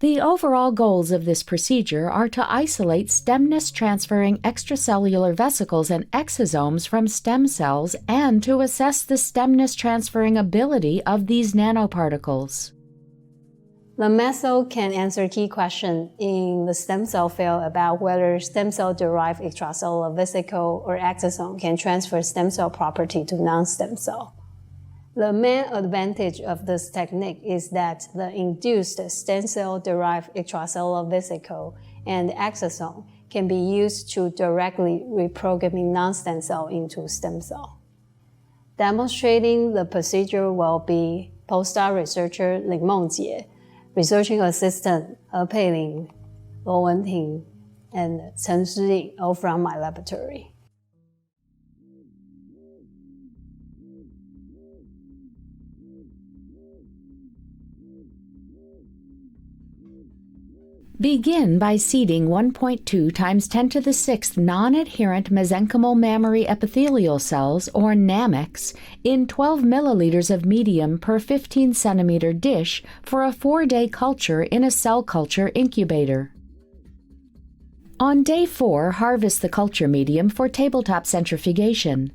The overall goals of this procedure are to isolate stemness-transferring extracellular vesicles and exosomes from stem cells and to assess the stemness-transferring ability of these nanoparticles. The method can answer key questions in the stem cell field about whether stem cell-derived extracellular vesicle or exosome can transfer stem cell property to non-stem cell. The main advantage of this technique is that the induced stem cell-derived extracellular vesicle and exosome can be used to directly reprogramming non-stem cell into stem cell. Demonstrating the procedure will be postdoc researcher Meng-Chieh, researching assistant Pei-Lin, Wen-Ting, and Chen, all from my laboratory. Begin by seeding 1.2 × 10⁶ non-adherent mesenchymal mammary epithelial cells, or NAMECs, in 12 milliliters of medium per 15 centimeter dish for a 4-day culture in a cell culture incubator. On day 4, harvest the culture medium for tabletop centrifugation.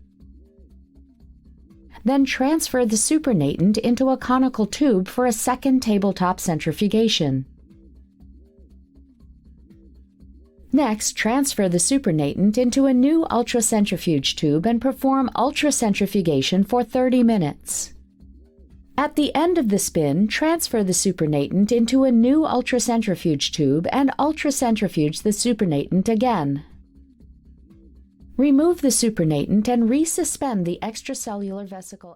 Then transfer the supernatant into a conical tube for a second tabletop centrifugation. Next, transfer the supernatant into a new ultracentrifuge tube and perform ultracentrifugation for 30 minutes. At the end of the spin, transfer the supernatant into a new ultracentrifuge tube and ultracentrifuge the supernatant again. Remove the supernatant and resuspend the extracellular vesicle.